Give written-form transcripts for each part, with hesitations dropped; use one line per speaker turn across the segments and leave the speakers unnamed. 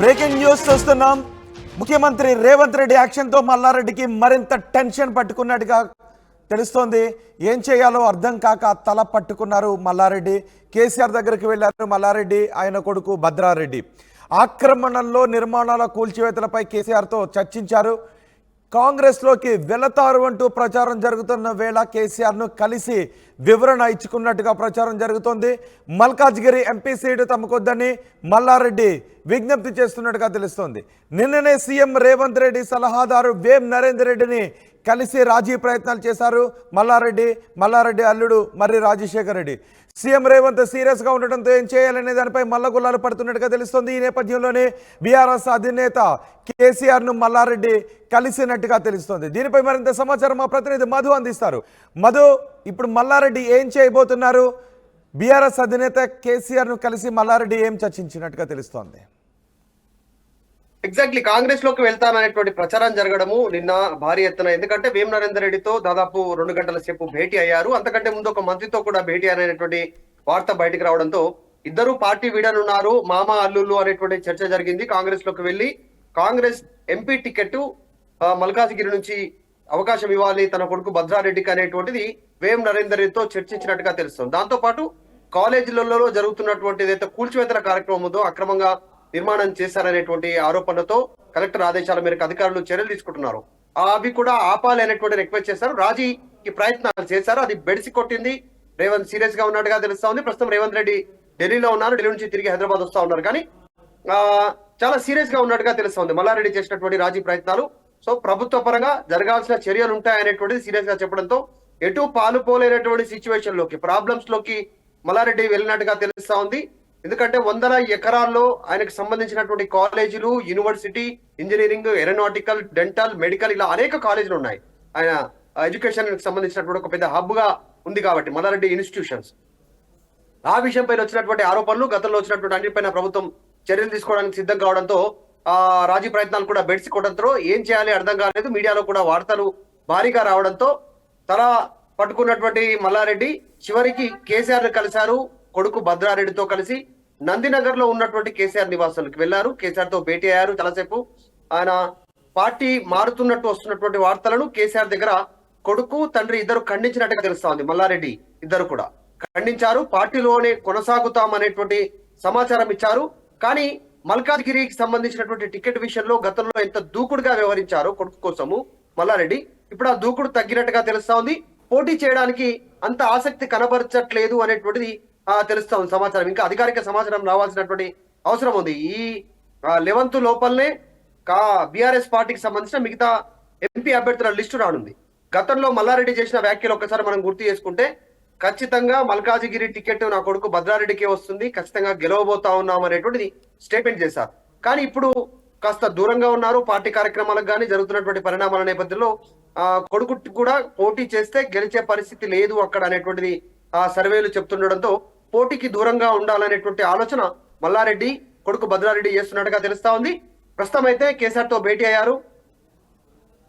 Breaking news చూస్తున్నాం. ముఖ్యమంత్రి రేవంత్ రెడ్డి యాక్షన్తో మల్లారెడ్డికి మరింత టెన్షన్ పట్టుకున్నట్టుగా తెలుస్తోంది. ఏం చేయాలో అర్థం కాక తల పట్టుకున్నారు మల్లారెడ్డి. కేసీఆర్ దగ్గరికి వెళ్ళారు మల్లారెడ్డి, ఆయన కొడుకు భద్రారెడ్డి. ఆక్రమణల్లో నిర్మాణాల కూల్చివేతలపై కేసీఆర్తో చర్చించారు. కాంగ్రెస్లోకి వెళతారు అంటూ ప్రచారం జరుగుతున్న వేళ కేసీఆర్ను కలిసి వివరణ ఇచ్చుకున్నట్టుగా ప్రచారం జరుగుతోంది. మల్కాజ్గిరి ఎంపీ సీటు తమకొద్దని మల్లారెడ్డి విజ్ఞప్తి చేస్తున్నట్టుగా తెలుస్తోంది. నిన్ననే సీఎం రేవంత్ రెడ్డి సలహాదారు వేం నరేందర్ రెడ్డిని కలిసి రాజీ ప్రయత్నాలు చేశారు మల్లారెడ్డి అల్లుడు మర్రి రాజశేఖర్ రెడ్డి. సీఎం రేవంత్ సీరియస్గా ఉండటంతో ఏం చేయాలనే దానిపై మల్లగుల్లాలు పడుతున్నట్టుగా తెలుస్తోంది. ఈ నేపథ్యంలోనే బీఆర్ఎస్ అధినేత కేసీఆర్ను మల్లారెడ్డి కలిసినట్టుగా తెలుస్తోంది. దీనిపై మరింత సమాచారం మా ప్రతినిధి మధు అందిస్తారు. మధు, ఇప్పుడు మల్లారెడ్డి ఏం చేయబోతున్నారు? బీఆర్ఎస్ అధినేత కేసీఆర్ను కలిసి మల్లారెడ్డి ఏం చర్చించినట్టుగా తెలుస్తోంది?
ఎగ్జాక్ట్లీ కాంగ్రెస్ లోకి వెళ్తాననేటువంటి ప్రచారం జరగడము నిన్న భారీ ఎత్తున. ఎందుకంటే వేం నరేందర్ రెడ్డితో దాదాపు 2 గంటల సేపు భేటీ అయ్యారు. అంతకంటే ముందు ఒక మంత్రితో కూడా భేటీ అనేటువంటి వార్త బయటకు రావడంతో ఇద్దరు పార్టీ వీడనున్నారు, మామ అల్లుళ్ళు అనేటువంటి చర్చ జరిగింది. కాంగ్రెస్ లోకి వెళ్లి కాంగ్రెస్ ఎంపీ టికెట్ మల్కాజ్గిరి నుంచి అవకాశం ఇవ్వాలి తన కొడుకు భద్రారెడ్డికి అనేటువంటిది వేం నరేందర్ రెడ్డితో చర్చించినట్టుగా తెలుస్తుంది. దాంతో పాటు కాలేజీలలో జరుగుతున్నటువంటి ఏదైతే కూల్చివేతల కార్యక్రమం ఉందో అక్రమంగా నిర్మాణం చేశారనేటువంటి ఆరోపణలతో కలెక్టర్ ఆదేశాల మేరకు అధికారులు చర్యలు తీసుకుంటున్నారు. అవి కూడా ఆపాలి అనేటువంటి రిక్వెస్ట్ చేశారు. రాజీకి ప్రయత్నాలు చేశారు, అది బెడిసి కొట్టింది. రేవంత్ సీరియస్ గా ఉన్నట్టుగా తెలుస్తా ఉంది. ప్రస్తుతం రేవంత్ రెడ్డి ఢిల్లీలో ఉన్నారు, ఢిల్లీ నుంచి తిరిగి హైదరాబాద్ వస్తా ఉన్నారు. కానీ చాలా సీరియస్ గా ఉన్నట్టుగా తెలుస్తా ఉంది మల్లారెడ్డి చేసినటువంటి రాజీ ప్రయత్నాలు. సో ప్రభుత్వ పరంగా జరగాల్సిన చర్యలు ఉంటాయనేటువంటిది సీరియస్ గా చెప్పడంతో ఎటు పాలుపోలేనటువంటి సిచ్యువేషన్ లోకి, ప్రాబ్లమ్స్ లోకి మల్లారెడ్డి వెళ్ళినట్టుగా తెలుస్తా ఉంది. ఎందుకంటే 100 ఎకరాల్లో ఆయనకు సంబంధించినటువంటి కాలేజీలు, university, engineering, aeronautical, dental, medical ఇలా అనేక కాలేజీలు ఉన్నాయి. ఆయన ఎడ్యుకేషన్ సంబంధించినటువంటి ఒక పెద్ద హబ్ గా ఉంది కాబట్టి మల్లారెడ్డి ఇన్స్టిట్యూషన్స్. ఆ విషయంపై వచ్చినటువంటి ఆరోపణలు, గతంలో వచ్చినటువంటి అన్నిటిపైన ప్రభుత్వం చర్యలు తీసుకోవడానికి సిద్ధం కావడంతో రాజీ ప్రయత్నాలు కూడా బెడిసికోవడంతో ఏం చేయాలి అర్థం కాలేదు. మీడియాలో కూడా వార్తలు భారీగా రావడంతో తల పట్టుకున్నటువంటి మల్లారెడ్డి చివరికి కేసీఆర్ ని కలిశారు. కొడుకు భద్రారెడ్డితో కలిసి నందినగర్ లో ఉన్నటువంటి కేసీఆర్ నివాసానికి వెళ్లారు. కేసీఆర్ తో భేటీ అయ్యారు. చాలాసేపు ఆయన పార్టీ మారుతున్నట్టు వస్తున్నటువంటి వార్తలను కేసీఆర్ దగ్గర కొడుకు, తండ్రి ఇద్దరు ఖండించినట్టుగా తెలుస్తా ఉంది. మల్లారెడ్డి ఇద్దరు కూడా ఖండించారు. పార్టీలోనే కొనసాగుతామనేటువంటి సమాచారం ఇచ్చారు. కానీ మల్కాజ్గిరికి సంబంధించినటువంటి టికెట్ విషయంలో గతంలో ఎంత దూకుడుగా వ్యవహరించారో కొడుకు కోసము మల్లారెడ్డి, ఇప్పుడు ఆ దూకుడు తగ్గినట్టుగా తెలుస్తా ఉంది. పోటీ చేయడానికి అంత ఆసక్తి కనబరచట్లేదు అనేటువంటిది తెలుస్తా ఉంది సమాచారం. ఇంకా అధికారిక సమాచారం రావాల్సినటువంటి అవసరం ఉంది. ఈ 11th లోపలనే బీఆర్ఎస్ పార్టీకి సంబంధించిన మిగతా ఎంపీ అభ్యర్థుల లిస్టు రానుంది. గతంలో మల్లారెడ్డి చేసిన వ్యాఖ్యలు ఒకసారి మనం గుర్తు చేసుకుంటే, ఖచ్చితంగా మల్కాజిగిరి టికెట్ నా కొడుకు భద్రారెడ్డికే వస్తుంది, ఖచ్చితంగా గెలవబోతా ఉన్నాం అనేటువంటిది స్టేట్మెంట్ చేశారు. కానీ ఇప్పుడు కాస్త దూరంగా ఉన్నారు. పార్టీ కార్యక్రమాలకు కానీ జరుగుతున్నటువంటి పరిణామాల నేపథ్యంలో కొడుకు కూడా పోటీ చేస్తే గెలిచే పరిస్థితి లేదు అక్కడ అనేటువంటిది సర్వేలు చెప్తుండడంతో పోటీకి దూరంగా ఉండాలనేటువంటి ఆలోచన మల్లారెడ్డి కొడుకు భద్రారెడ్డి చేస్తున్నట్టుగా తెలుస్తా ఉంది. ప్రస్తుతం అయితే కేసీఆర్ తో భేటీ అయ్యారు.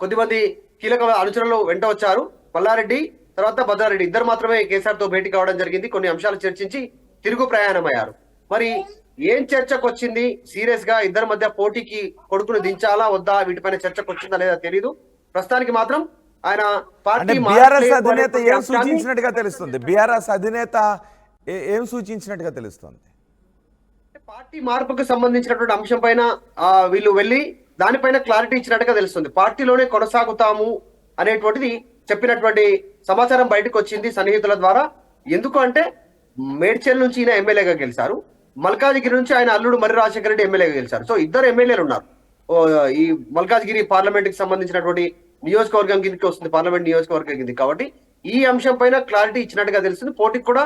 కొద్దిమంది కీలక అనుచరులు వెంట వచ్చారు. మల్లారెడ్డి తర్వాత భద్రారెడ్డి ఇద్దరు మాత్రమే కేసీఆర్ తో భేటీ కావడం జరిగింది. కొన్ని అంశాలు చర్చించి తిరుగు ప్రయాణం అయ్యారు. మరి ఏం చర్చకు వచ్చింది? సీరియస్ గా ఇద్దరి మధ్య పోటీకి కొడుకును దించాలా వద్దా, వీటిపైన చర్చకు వచ్చిందా లేదా తెలియదు. ప్రస్తుతానికి మాత్రం ఆయన పార్టీ
బీఆర్ఎస్ అధినేత ఏం సూచించినట్టుగా తెలుస్తుంది? బీఆర్ఎస్ అధినేత ఏం సూచించినట్టుగా తెలుస్తుంది?
పార్టీ మార్పుకు సంబంధించినటువంటి అంశం పైన వీళ్ళు వెళ్ళి దానిపైన క్లారిటీ ఇచ్చినట్టుగా తెలుస్తుంది. పార్టీలోనే కొనసాగుతాము అనేటువంటిది చెప్పినటువంటి సమాచారం బయటకు వచ్చింది సన్నిహితుల ద్వారా. ఎందుకు అంటే మేడ్చల్ నుంచి ఈయన ఎమ్మెల్యేగా గెలిచారు, మల్కాజ్గిరి నుంచి ఆయన అల్లుడు మర్రి రాజశేఖర రెడ్డి ఎమ్మెల్యేగా గెలిచారు. సో ఇద్దరు ఎమ్మెల్యేలు ఉన్నారు. ఈ మల్కాజ్గిరి పార్లమెంట్ కి సంబంధించినటువంటి నియోజకవర్గం కిందకి వస్తుంది, పార్లమెంట్ నియోజకవర్గం కిందకి. కాబట్టి ఈ అంశం పైన క్లారిటీ ఇచ్చినట్టుగా తెలుస్తుంది. పోటీకి కూడా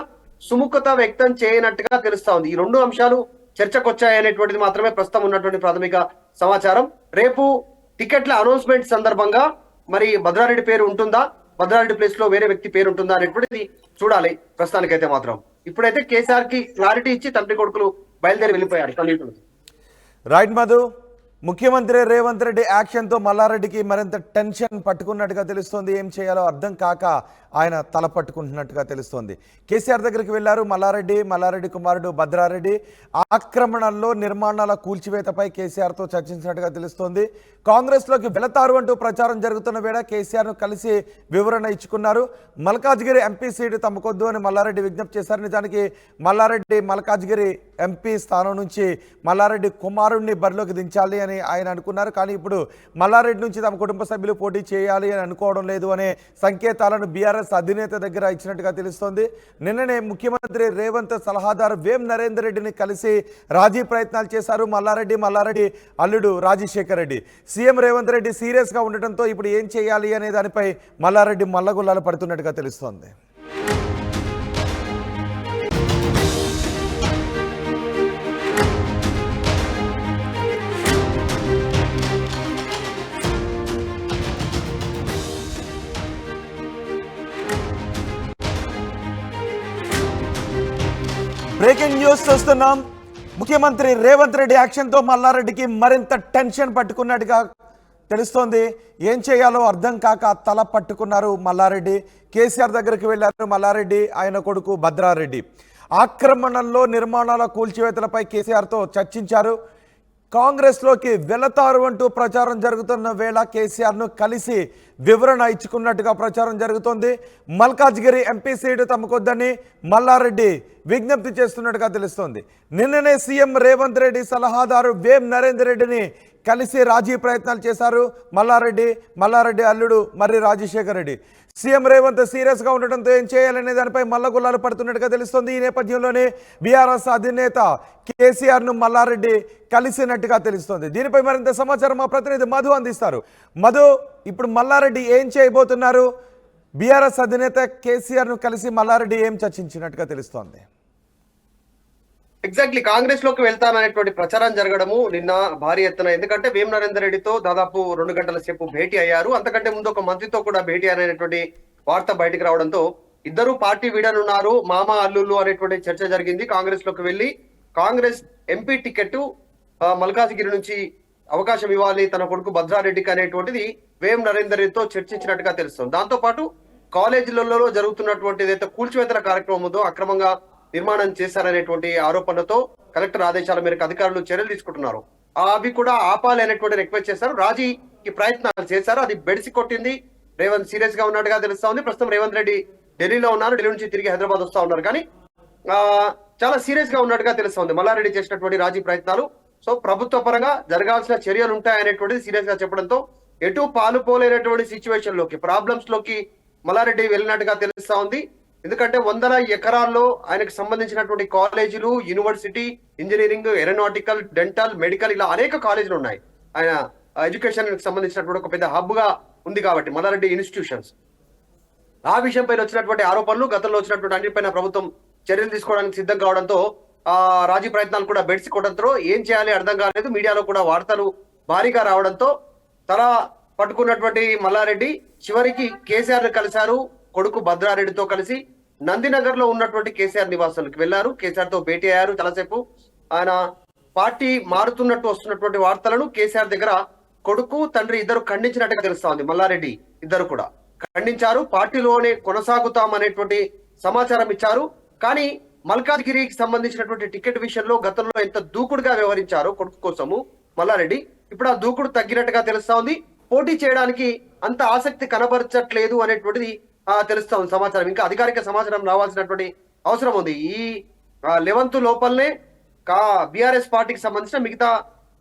సుముఖత వ్యక్తం చేయనట్టుగా తెలుస్తా ఉంది. ఈ 2 అంశాలు చర్చకు వచ్చాయనేటువంటిది మాత్రమే ప్రస్తుతం ఉన్నటువంటి ప్రాథమిక సమాచారం. రేపు టికెట్ల అనౌన్స్మెంట్ సందర్భంగా మరి భద్రారెడ్డి పేరు ఉంటుందా, భద్రారెడ్డి ప్లేస్ లో వేరే వ్యక్తి పేరు ఉంటుందా అనేటువంటిది చూడాలి. ప్రస్తుతానికైతే మాత్రం ఇప్పుడైతే కేసీఆర్ కి క్లారిటీ ఇచ్చి తండ్రి కొడుకులు బయలుదేరి వెళ్ళిపోయారు.
రైట్ మధు. ముఖ్యమంత్రి రేవంత్ రెడ్డి యాక్షన్తో మల్లారెడ్డికి మరింత టెన్షన్ పట్టుకున్నట్టుగా తెలుస్తోంది. ఏం చేయాలో అర్థం కాక ఆయన తల పట్టుకుంటున్నట్టుగా తెలుస్తోంది. కేసీఆర్ దగ్గరికి వెళ్లారు మల్లారెడ్డి కుమారుడు భద్రారెడ్డి. ఆక్రమణల్లో నిర్మాణాల కూల్చివేతపై కేసీఆర్తో చర్చించినట్టుగా తెలుస్తోంది. కాంగ్రెస్లోకి వెళతారు అంటూ ప్రచారం జరుగుతున్న వేళ కేసీఆర్ను కలిసి వివరణ ఇచ్చుకున్నారు. మల్కాజ్గిరి ఎంపీ సీటు తమకొద్దు అని మల్లారెడ్డి విజ్ఞప్తి చేశారు. నిజానికి మల్లారెడ్డి మల్కాజ్గిరి ఎంపీ స్థానం నుంచి మల్లారెడ్డి కుమారుడిని బరిలోకి దించాలి అని ఆయన అనుకున్నారు. కానీ ఇప్పుడు మల్లారెడ్డి నుంచి తమ కుటుంబ సభ్యులు పోటీ చేయాలి అని అనుకోవడం లేదు అనే సంకేతాలను బీఆర్ఎస్ అధినేత దగ్గర ఇచ్చినట్టుగా తెలుస్తోంది. నిన్ననే ముఖ్యమంత్రి రేవంత్ సలహాదారు వేం నరేందర్ రెడ్డిని కలిసి రాజీ ప్రయత్నాలు చేశారు మల్లారెడ్డి అల్లుడు రాజశేఖర్ రెడ్డి. సీఎం రేవంత్ రెడ్డి సీరియస్గా ఉండటంతో ఇప్పుడు ఏం చేయాలి అనే దానిపై మల్లారెడ్డి మల్లగుల్లాలు పడుతున్నట్టుగా తెలుస్తోంది. బ్రేకింగ్ న్యూస్ చూస్తున్నాం. ముఖ్యమంత్రి రేవంత్ రెడ్డి యాక్షన్తో మల్లారెడ్డికి మరింత టెన్షన్ పట్టుకున్నట్టుగా తెలుస్తోంది. ఏం చేయాలో అర్థం కాక తల పట్టుకున్నారు మల్లారెడ్డి. కేసీఆర్ దగ్గరికి వెళ్లారు మల్లారెడ్డి, ఆయన కొడుకు భద్రారెడ్డి. ఆక్రమణల్లో నిర్మాణాల కూల్చివేతలపై కేసీఆర్తో చర్చించారు. కాంగ్రెస్లోకి వెళతారు అంటూ ప్రచారం జరుగుతున్న వేళ కేసీఆర్ను కలిసి వివరణ ఇచ్చుకున్నట్టుగా ప్రచారం జరుగుతోంది. మల్కాజ్గిరి ఎంపీ సీటు తమకొద్దని మల్లారెడ్డి విజ్ఞప్తి చేస్తున్నట్టుగా తెలుస్తోంది. నిన్ననే సీఎం రేవంత్ రెడ్డి సలహాదారు వేం నరేందర్ రెడ్డిని కలిసి రాజీ ప్రయత్నాలు చేశారు మల్లారెడ్డి అల్లుడు మర్రి రాజశేఖర్ రెడ్డి. సీఎం రేవంత్ సీరియస్గా ఉండటంతో ఏం చేయాలనే దానిపై మల్లగుల్లాలు పడుతున్నట్టుగా తెలుస్తోంది. ఈ నేపథ్యంలోనే బీఆర్ఎస్ అధినేత కేసీఆర్ను మల్లారెడ్డి కలిసినట్టుగా తెలుస్తోంది. దీనిపై మరింత సమాచారం మా ప్రతినిధి మధు అందిస్తారు. మధు, ఇప్పుడు మల్లారెడ్డి ఏం చేయబోతున్నారు? బీఆర్ఎస్ అధినేత కేసీఆర్ను కలిసి మల్లారెడ్డి ఏం చర్చించినట్టుగా తెలుస్తోంది?
ఎగ్జాక్ట్లీ కాంగ్రెస్ లోకి వెళ్తాననేటువంటి ప్రచారం జరగడము నిన్న భారీ ఎత్తున. ఎందుకంటే వేం నరేందర్ రెడ్డితో దాదాపు 2 గంటల సేపు భేటీ అయ్యారు. అంతకంటే ముందు ఒక మంత్రితో కూడా భేటీ అనేటువంటి వార్త బయటకు రావడంతో ఇద్దరు పార్టీ వీడనున్నారు, మామ అల్లుళ్ళు అనేటువంటి చర్చ జరిగింది. కాంగ్రెస్ లోకి వెళ్లి కాంగ్రెస్ ఎంపీ టికెట్ మల్కాజ్గిరి నుంచి అవకాశం ఇవ్వాలి తన కొడుకు భద్రారెడ్డికి అనేటువంటిది వేం నరేందర్ రెడ్డితో చర్చించినట్టుగా తెలుస్తుంది. దాంతో పాటు కాలేజీలలో జరుగుతున్నటువంటి ఏదైతే కూల్చివేతల కార్యక్రమం ఉందో అక్రమంగా నిర్మాణం చేశారనేటువంటి ఆరోపణలతో కలెక్టర్ ఆదేశాల మేరకు అధికారులు చర్యలు తీసుకుంటున్నారు. అవి కూడా ఆపాలి అనేటువంటి రిక్వెస్ట్ చేశారు. రాజీకి ప్రయత్నాలు చేశారు, అది బెడిసి కొట్టింది. రేవంత్ సీరియస్ గా ఉన్నట్టుగా తెలుస్తా ఉంది. ప్రస్తుతం రేవంత్ రెడ్డి ఢిల్లీలో ఉన్నారు, ఢిల్లీ నుంచి తిరిగి హైదరాబాద్ వస్తా ఉన్నారు. కానీ చాలా సీరియస్ గా ఉన్నట్టుగా తెలుస్తా ఉంది మల్లారెడ్డి చేసినటువంటి రాజీ ప్రయత్నాలు. సో ప్రభుత్వ పరంగా జరగాల్సిన చర్యలు ఉంటాయనేటువంటిది సీరియస్ గా చెప్పడంతో ఎటు పాలుపోలేనటువంటి సిచ్యువేషన్ లోకి, ప్రాబ్లమ్స్ లోకి మల్లారెడ్డి వెళ్ళినట్టుగా తెలుస్తా ఉంది. ఎందుకంటే 100 ఎకరాల్లో ఆయనకు సంబంధించినటువంటి కాలేజీలు, university, engineering, aeronautical, dental, medical ఇలా అనేక కాలేజీలు ఉన్నాయి. ఆయన ఎడ్యుకేషన్ సంబంధించినటువంటి ఒక పెద్ద హబ్ గా ఉంది కాబట్టి మల్లారెడ్డి ఇన్స్టిట్యూషన్స్. ఆ విషయంపై వచ్చినటువంటి ఆరోపణలు, గతంలో వచ్చినటువంటి అన్నిటిపైన ప్రభుత్వం చర్యలు తీసుకోవడానికి సిద్ధం కావడంతో రాజీ ప్రయత్నాలు కూడా బెడిసికోవడంతో ఏం చేయాలి అర్థం కాలేదు. మీడియాలో కూడా వార్తలు భారీగా రావడంతో తల పట్టుకున్నటువంటి మల్లారెడ్డి చివరికి కేసీఆర్ ని కలిశారు. కొడుకు భద్రారెడ్డితో కలిసి నందినగర్ లో ఉన్నటువంటి కేసీఆర్ నివాసానికి వెళ్లారు. కేసీఆర్ తో భేటీ అయ్యారు. చాలాసేపు ఆయన పార్టీ మారుతున్నట్టు వస్తున్నటువంటి వార్తలను కేసీఆర్ దగ్గర కొడుకు, తండ్రి ఇద్దరు ఖండించినట్టుగా తెలుస్తా ఉంది. మల్లారెడ్డి ఇద్దరు కూడా ఖండించారు. పార్టీలోనే కొనసాగుతాం అనేటువంటి సమాచారం ఇచ్చారు. కానీ మల్కాజ్గిరికి సంబంధించినటువంటి టికెట్ విషయంలో గతంలో ఎంత దూకుడుగా వ్యవహరించారో కొడుకు కోసము మల్లారెడ్డి, ఇప్పుడు ఆ దూకుడు తగ్గినట్టుగా తెలుస్తా ఉంది. పోటీ చేయడానికి అంత ఆసక్తి కనబరచట్లేదు అనేటువంటిది తెలుస్తా ఉంది సమాచారం. ఇంకా అధికారిక సమాచారం రావాల్సినటువంటి అవసరం ఉంది. ఈ 11th లోపలనే బీఆర్ఎస్ పార్టీకి సంబంధించిన మిగతా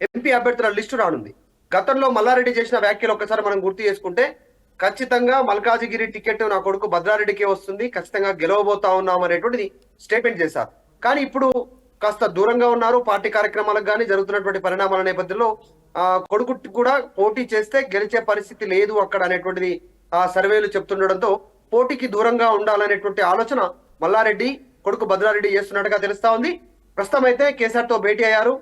ఎంపీ అభ్యర్థుల లిస్టు రానుంది. గతంలో మల్లారెడ్డి చేసిన వ్యాఖ్యలు ఒకసారి మనం గుర్తు చేసుకుంటే, ఖచ్చితంగా మల్కాజిగిరి టికెట్ నా కొడుకు భద్రారెడ్డికే వస్తుంది, ఖచ్చితంగా గెలవబోతా ఉన్నాం అనేటువంటిది స్టేట్మెంట్ చేశారు. కానీ ఇప్పుడు కాస్త దూరంగా ఉన్నారు. పార్టీ కార్యక్రమాలకు కానీ జరుగుతున్నటువంటి పరిణామాల నేపథ్యంలో కొడుకు కూడా పోటీ చేస్తే గెలిచే పరిస్థితి లేదు అక్కడ అనేటువంటిది సర్వేలు చెప్తుండడంతో పోటీకి దూరంగా ఉండాలనేటువంటి ఆలోచన మల్లారెడ్డి కొడుకు భద్రారెడ్డి చేస్తున్నట్టుగా తెలుస్తా ఉంది. ప్రస్తుతం అయితే కేసీఆర్ తో భేటీ అయ్యారు.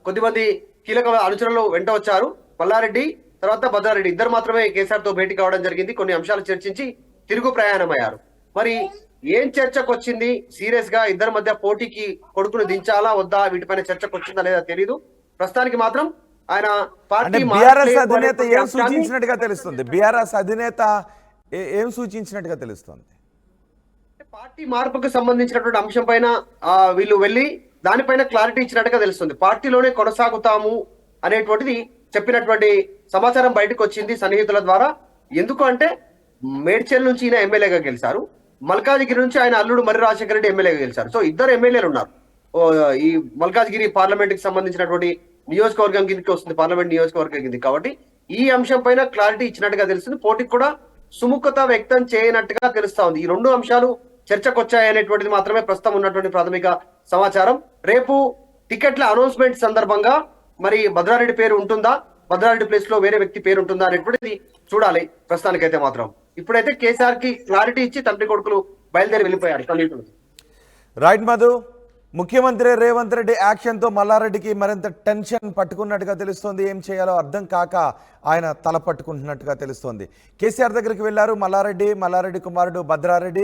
కొద్దిమంది కీలక అనుచరులు వెంట వచ్చారు. మల్లారెడ్డి తర్వాత భద్రారెడ్డి ఇద్దరు మాత్రమే కేసీఆర్ తో భేటీ కావడం జరిగింది. కొన్ని అంశాలు చర్చించి తిరుగు ప్రయాణం అయ్యారు. మరి ఏం చర్చకు వచ్చింది? సీరియస్ గా ఇద్దరి మధ్య పోటీకి కొడుకును దించాలా వద్దా వీటిపైన చర్చకు వచ్చిందా లేదా తెలియదు. ప్రస్తుతానికి మాత్రం ఆయన
అంటే
పార్టీ
బీఆర్ఎస్
మారట్లేదు
అధినేత
అనేటువంటి
ఏం
అంశాన్ని
సూచించినట్టుగా తెలుస్తుంది? బీఆర్ఎస్ అధినేత ఏం సూచించినట్టుగా తెలుస్తుంది?
పార్టీ మార్పుకు సంబంధించినటువంటి అంశం పైన వీళ్ళు వెళ్ళి దానిపైన క్లారిటీ ఇచ్చినట్టుగా తెలుస్తుంది. పార్టీలోనే కొనసాగుతాము అనేటువంటిది చెప్పినటువంటి సమాచారం బయటకు వచ్చింది సన్నిహితుల ద్వారా. ఎందుకు అంటే మేడ్చల్ నుంచి ఈయన ఎమ్మెల్యేగా గెలిచారు, మల్కాజిగిరి నుంచి ఆయన అల్లుడు మర్రి రాజశేఖర రెడ్డి ఎమ్మెల్యేగా గెలిచారు. సో ఇద్దరు ఎమ్మెల్యేలు ఉన్నారు. ఈ మల్కాజిగిరి పార్లమెంట్ కి సంబంధించినటువంటి నియోజకవర్గం కిందకి వస్తుంది, పార్లమెంట్ నియోజకవర్గం కిందకి. కాబట్టి ఈ అంశం పైన క్లారిటీ ఇచ్చినట్టుగా తెలుస్తుంది. పోటీకి కూడా సుముఖత వ్యక్తం చేయనట్టుగా తెలుస్తా ఉంది. ఈ రెండు అంశాలు చర్చకు వచ్చాయనేటువంటిది మాత్రమే ప్రస్తుతం ఉన్నటువంటి ప్రాథమిక సమాచారం. రేపు టికెట్ల అనౌన్స్మెంట్ సందర్భంగా మరి భద్రారెడ్డి పేరు ఉంటుందా, భద్రారెడ్డి ప్లేస్ లో వేరే వ్యక్తి పేరు ఉంటుందా అనేటువంటిది చూడాలి. ప్రస్తుతానికైతే మాత్రం ఇప్పుడైతే కేసీఆర్ కి క్లారిటీ ఇచ్చి తండ్రి కొడుకులు బయలుదేరి వెళ్ళిపోయారు సన్నిహితులు.
రైట్ మధు, ముఖ్యమంత్రి రేవంత్ రెడ్డి యాక్షన్తో మల్లారెడ్డికి మరింత టెన్షన్ పట్టుకున్నట్టుగా తెలుస్తోంది. ఏం చేయాలో అర్థం కాక ఆయన తల పట్టుకుంటున్నట్టుగా తెలుస్తోంది. కేసీఆర్ దగ్గరికి వెళ్లారు మల్లారెడ్డి కుమారుడు భద్రారెడ్డి.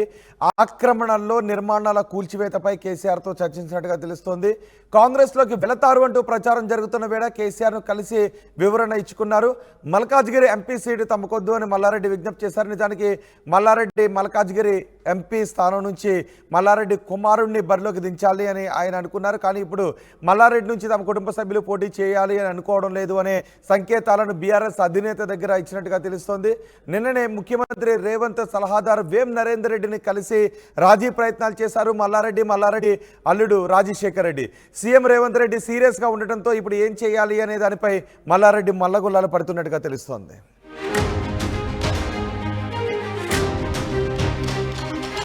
ఆక్రమణల్లో నిర్మాణాల కూల్చివేతపై కేసీఆర్తో చర్చించినట్టుగా తెలుస్తోంది. కాంగ్రెస్లోకి వెళతారు అంటూ ప్రచారం జరుగుతున్న వేళ కేసీఆర్ను కలిసి వివరణ ఇచ్చుకున్నారు. మల్కాజ్గిరి ఎంపీ సీటు తమకొద్దు అని మల్లారెడ్డి విజ్ఞప్తి చేశారు. నిజానికి మల్లారెడ్డి మల్కాజ్గిరి ఎంపీ స్థానం నుంచి మల్లారెడ్డి కుమారుడిని బరిలోకి దించాలి అని ఆయన అనుకున్నారు. కానీ ఇప్పుడు మల్లారెడ్డి నుంచి తమ కుటుంబ సభ్యులు పోటీ చేయాలి అని అనుకోవడం లేదు అనే సంకేతాలను బీఆర్ఎస్ అధినేత దగ్గర ఇచ్చినట్టుగా తెలుస్తోంది. నిన్ననే ముఖ్యమంత్రి రేవంత్ సలహాదారు వేం నరేందర్ రెడ్డిని కలిసి రాజీ ప్రయత్నాలు చేశారు మల్లారెడ్డి అల్లుడు రాజశేఖర్ రెడ్డి. సీఎం రేవంత్ రెడ్డి సీరియస్గా ఉండటంతో ఇప్పుడు ఏం చేయాలి అనే దానిపై మల్లారెడ్డి మల్లగొల్లాలు పడుతున్నట్టుగా తెలుస్తోంది.